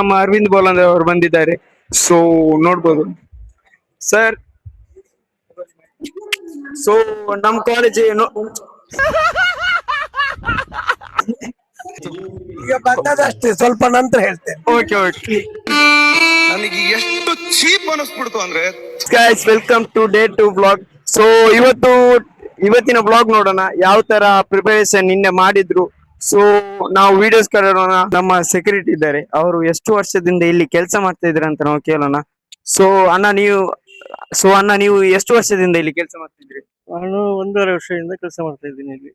ನಮ್ಮ ಅರವಿಂದ್ ಬೋಲಂದ್ ಅವರು ಬಂದಿದ್ದಾರೆ. ಸೊ ನೋಡ್ಬೋದು ಸರ್. ಸೊ ನಮ್ ಕಾಲೇಜ್ ಏನು ಈಗ ಬಂದದಷ್ಟೇ, ಸ್ವಲ್ಪ ನಂತರ ಹೇಳ್ತೇನೆ. Okay okay. ನನಗೆ ಎಷ್ಟು ಚೀಪ್ ಅನಿಸ್ಬಿಡ್ತು ಅಂದ್ರೆ. Guys welcome to day 2 blog. So ಇವತ್ತಿನ ಬ್ಲಾಗ್ ನೋಡೋಣ ಯಾವ ತರ ಪ್ರಿಪರೇಷನ್ ನಿನ್ನೆ ಮಾಡಿದ್ರು. ಸೊ ನಾವು ವಿಡಿಯೋಸ್ ಕರೋಣ. ನಮ್ಮ ಸೆಕ್ಯೂರಿಟಿ ಇದ್ದಾರೆ, ಅವರು ಎಷ್ಟು ವರ್ಷದಿಂದ ಇಲ್ಲಿ ಕೆಲಸ ಮಾಡ್ತಾ ಇದ್ರ ಅಂತ ನಾವು ಕೇಳೋಣ. ಸೊ ಅಣ್ಣ ನೀವು ಎಷ್ಟು ವರ್ಷದಿಂದ ಇಲ್ಲಿ ಕೆಲಸ ಮಾಡ್ತಿದ್ರಿ? ನಾನು 1.5 ವರ್ಷದಿಂದ ಕೆಲಸ ಮಾಡ್ತಾ ಇದ್ದೀನಿ ಇಲ್ಲಿ.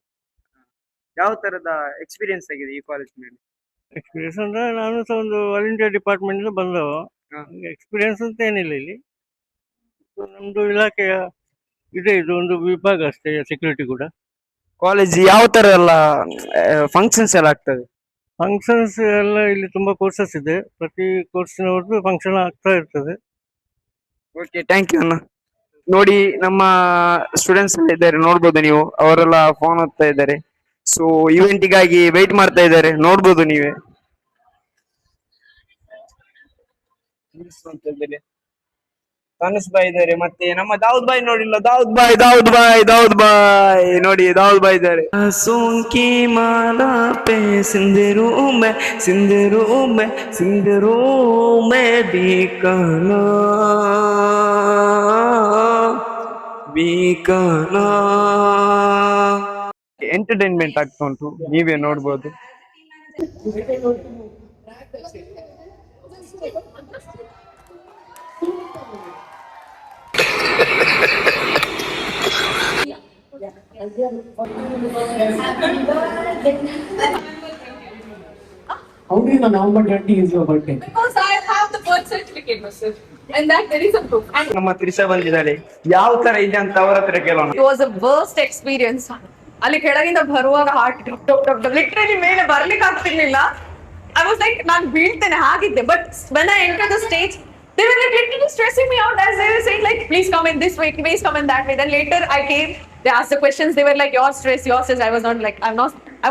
ಯಾವ ತರದ ಎಕ್ಸ್ಪೀರಿಯನ್ಸ್ ಆಗಿದೆ ಈ ಕಾಲೇಜ್ ಮೇಲೆ? ಎಕ್ಸ್ಪೀರಿಯನ್ಸ್ ಅಂದ್ರೆ ನಾನು ಸಹ ಒಂದು ಆಲ್ ಇಂಡಿಯಾ ಡಿಪಾರ್ಟ್ಮೆಂಟ್ ಇಂದ ಬಂದವ. ಎಕ್ಸ್ಪೀರಿಯನ್ಸ್ ಅಂತ ಏನಿಲ್ಲ ಇಲ್ಲಿ. ನಮ್ದು ಇಲಾಖೆಯ ಇದು ಒಂದು ವಿಭಾಗ ಅಷ್ಟೇ, ಸೆಕ್ಯೂರಿಟಿ ಕೂಡ. ಕಾಲೇಜ್ ಯಾವ ತರ ಎಲ್ಲ ಫಂಕ್ಷನ್ಸ್ ಎಲ್ಲ ಆಗ್ತದೆ? ಫಂಕ್ಷನ್ಸ್ ಎಲ್ಲ ಇಲ್ಲಿ ತುಂಬಾ ಕೋರ್ಸಸ್ ಇದೆ, ಪ್ರತಿ ಕೋರ್ಸಿನವ್ರದ್ದು ಫಂಕ್ಷನ್ ಆಗ್ತಾ ಇರ್ತದೆ. ಓಕೆ, ಥ್ಯಾಂಕ್ ಯು ಅಣ್ಣ. ನೋಡಿ ನಮ್ಮ ಸ್ಟೂಡೆಂಟ್ಸ್ ಇದ್ದಾರೆ, ನೋಡ್ಬೋದು ನೀವು, ಅವರೆಲ್ಲ ಫೋನ್ ಓದ್ತಾ ಇದ್ದಾರೆ. ಸೊ ಇವೆಂಟಿಗಾಗಿ ವೆಯ್ಟ್ ಮಾಡ್ತಾ ಇದ್ದಾರೆ, ನೋಡ್ಬೋದು ನೀವೇ. ತನಸ್ ಬಾಯ್ ಇದ್ದಾರೆ, ಮತ್ತೆ ನಮ್ಮ ದಾವೂದ್ ಬಾಯ್ ನೋಡಿಲ್ಲ. ದಾವೂದ್ ಬಾಯ್ ನೋಡಿ, ದಾವೂದ್ ಬಾಯ್ ಇದ್ದಾರೆ. ಸೋಂಕಿ ಮಾಲಾ ಪೇ ಸಿಂಧರು ಮೇ ಬೀಕನಾ ಎಂಟರ್ಟೈನ್ಮೆಂಟ್ ಆಗ್ತಾ ಉಂಟು, ನೀವೇ ನೋಡ್ಬೋದು. How do you know November 20 is your birthday? Because I have the birth certificate, sir. And that there is a proof. And ನಮ್ಮ ತ್ರಿಷಾ ಬಂದಿದ್ದಾರೆ, ಯಾವ ತರ ಇದೆ ಅಂತ ಅವರ ಹತ್ರ ಕೇಳೋಣ. it was a worst experience. ಅಲ್ಲಿ ಕೆಳಗಿಂದ ಬರುವಾಗ ಹಾರ್ಟ್ ಲಿಟರಲಿ ಮೇಲೆ ಬರ್ಲಿಕ್ಕೆ ಆಗ್ತಿರ್ಲಿಲ್ಲ. I was like, ನಾನು ಬೀಳ್ತೇನೆ ಹಾಗಿದ್ದೆ. But when I entered the stage, they were like literally stressing me out as they were saying like, please come in this way, please come in that way. Then later I came, they asked the questions, they were like, your stress. I was not like, I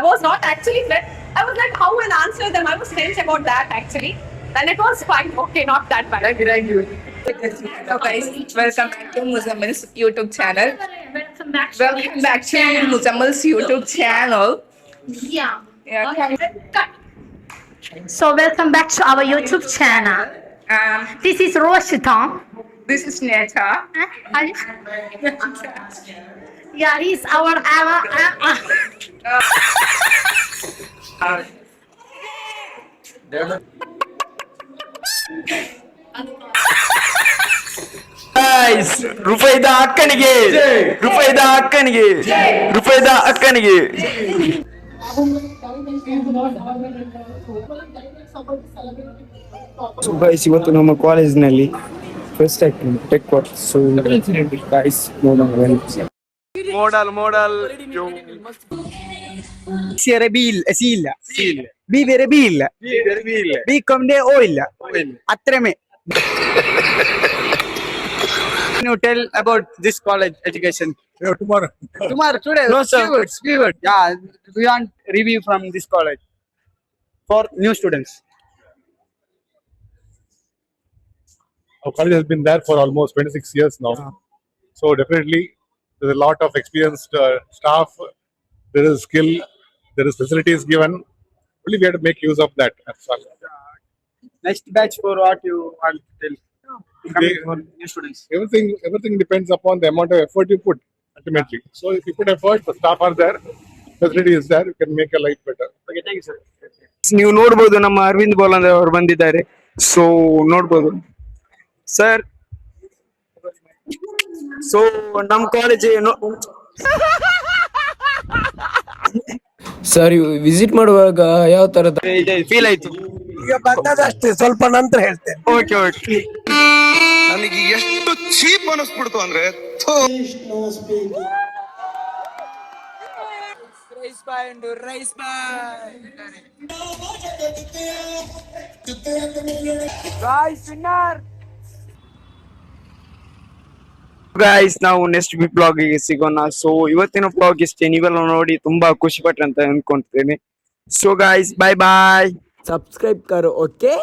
was not actually threat. I was like, how will I answer them? I was tense about that actually. Then it was fine. Okay, not that bad. Thank you. Hello guys, welcome back to Muzammal's YouTube channel. Welcome back to Muzammal's YouTube channel. Yeah. Cut. So welcome back to our YouTube channel. This is Roshita. This is Neta. Yeah, he's our Guys, ರೂಪಾಯಿದ ಅಕ್ಕನಿಗೆ. So guys, ಇವತ್ತು ನಮ್ಮ ಕಾಲೇಜಿನಲ್ಲಿ first activity tech work. So guys ನೋಡೋಣ. Model Siere C ಇಲ್ಲ, B ಬೇರೆ B ಇಲ್ಲ, B ಕೊಂಡೆ O ಇಲ್ಲ, ಅತ್ರಮೆ. Can you tell about this college education? Tomorrow. Today. No, sir. Speedword. Yeah, we want review from this college for new students. Our college has been there for almost 26 years now. So definitely there's a lot of experienced staff, there is skill, there is facilities given. Only we have to make use of that. That's all. Next batch for what you want to tell? Coming for new students. Everything depends upon the amount of effort you put ultimately. So if you put effort, the staff are there, facility is there, you can make your life better. Okay, thank you, sir. ನೀವು ನೋಡ್ಬೋದು, ನಮ್ಮ ಅರವಿಂದ್ ಬೋಲಂದ್ ಅವರು ಬಂದಿದ್ದಾರೆ. So ನೋಡ್ಬೋದು sir. So ನಮ್ college ಏನು sir, visit ಮಾಡುವಾಗ ಯಾವ ತರದ ಫೀಲ್ ಆಯ್ತು? ಈಗ ಬಂದದಷ್ಟೇ, ಸ್ವಲ್ಪ ನಂತರ ಹೇಳ್ತೇನೆ. Okay okay. ನನಗೆ ಎಷ್ಟು ಚೀಪ್ ಅನಿಸ್ಬಿಡ್ತು ಅಂದ್ರೆ. ಗೈಸ್, ನಾವು ನೆಕ್ಸ್ಟ್ ಬ್ಲಾಗ್ ಗೆ ಸಿಗೋಣ. ಸೊ ಇವತ್ತಿನ ಬ್ಲಾಗ್ ಇಷ್ಟೇ. ನೀವೆಲ್ಲ ನೋಡಿ ತುಂಬಾ ಖುಷಿ ಪಟ್ರೆ ಅಂತ ಅನ್ಕೊಂತೀನಿ. So guys, bye bye. Subscribe ಕರೋ, ಓಕೆ.